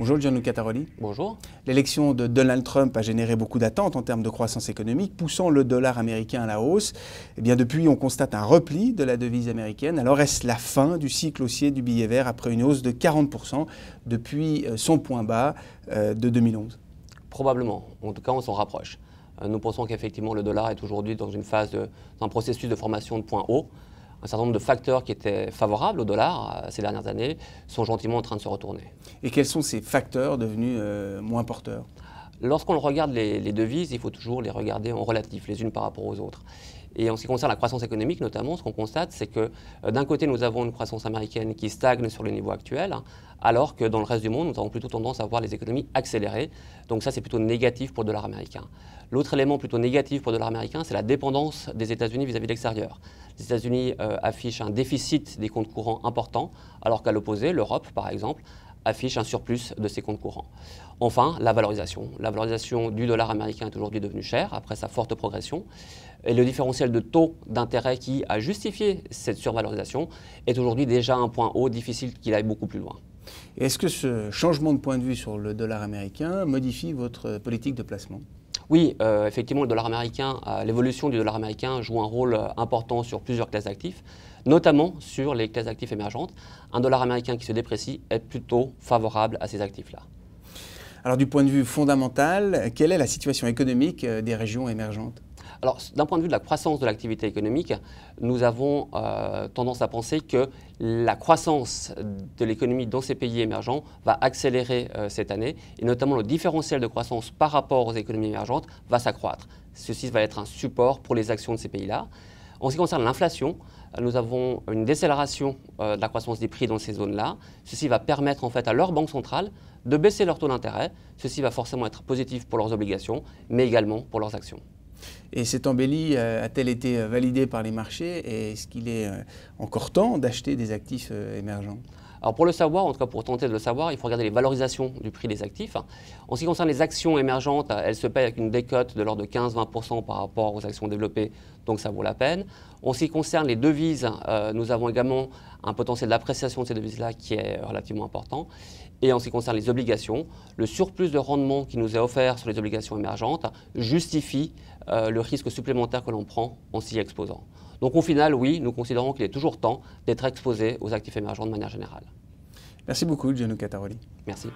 Bonjour Gianluca Taroli. Bonjour. L'élection de Donald Trump a généré beaucoup d'attentes en termes de croissance économique, poussant le dollar américain à la hausse. Eh bien, depuis, on constate un repli de la devise américaine. Alors, est-ce la fin du cycle haussier du billet vert après une hausse de 40% depuis son point bas de 2011? Probablement. En tout cas, on s'en rapproche. Nous pensons qu'effectivement, le dollar est aujourd'hui dans une phase d'un processus de formation de point haut. Un certain nombre de facteurs qui étaient favorables au dollar ces dernières années sont gentiment en train de se retourner. Et quels sont ces facteurs devenus moins porteurs? Lorsqu'on regarde les devises, il faut toujours les regarder en relatif, les unes par rapport aux autres. Et en ce qui concerne la croissance économique notamment, ce qu'on constate, c'est que d'un côté, nous avons une croissance américaine qui stagne sur le niveau actuel, alors que dans le reste du monde, nous avons plutôt tendance à voir les économies accélérer. Donc ça, c'est plutôt négatif pour le dollar américain. L'autre élément plutôt négatif pour le dollar américain, c'est la dépendance des États-Unis vis-à-vis de l'extérieur. Les États-Unis affichent un déficit des comptes courants important, alors qu'à l'opposé, l'Europe, par exemple, affiche un surplus de ses comptes courants. Enfin, la valorisation. La valorisation du dollar américain est aujourd'hui devenue chère après sa forte progression. Et le différentiel de taux d'intérêt qui a justifié cette survalorisation est aujourd'hui déjà un point haut, difficile qu'il aille beaucoup plus loin. Est-ce que ce changement de point de vue sur le dollar américain modifie votre politique de placement? Oui, effectivement, le dollar américain, l'évolution du dollar américain joue un rôle important sur plusieurs classes d'actifs, notamment sur les classes d'actifs émergentes. Un dollar américain qui se déprécie est plutôt favorable à ces actifs-là. Alors du point de vue fondamental, quelle est la situation économique des régions émergentes? Alors, d'un point de vue de la croissance de l'activité économique, nous avons tendance à penser que la croissance de l'économie dans ces pays émergents va accélérer cette année, et notamment le différentiel de croissance par rapport aux économies émergentes va s'accroître. Ceci va être un support pour les actions de ces pays-là. En ce qui concerne l'inflation, nous avons une décélération de la croissance des prix dans ces zones-là. Ceci va permettre en fait à leur banque centrale de baisser leur taux d'intérêt. Ceci va forcément être positif pour leurs obligations, mais également pour leurs actions. Et cette embellie a-t-elle été validée par les marchés? Et est-ce qu'il est encore temps d'acheter des actifs émergents? Alors pour le savoir, en tout cas pour tenter de le savoir, il faut regarder les valorisations du prix des actifs. En ce qui concerne les actions émergentes, elles se payent avec une décote de l'ordre de 15-20% par rapport aux actions développées, donc ça vaut la peine. En ce qui concerne les devises, nous avons également un potentiel d'appréciation de ces devises-là qui est relativement important. Et en ce qui concerne les obligations, le surplus de rendement qui nous est offert sur les obligations émergentes justifie le risque supplémentaire que l'on prend en s'y exposant. Donc au final, oui, nous considérons qu'il est toujours temps d'être exposé aux actifs émergents de manière générale. Merci beaucoup, Gianluca Taroli. Merci.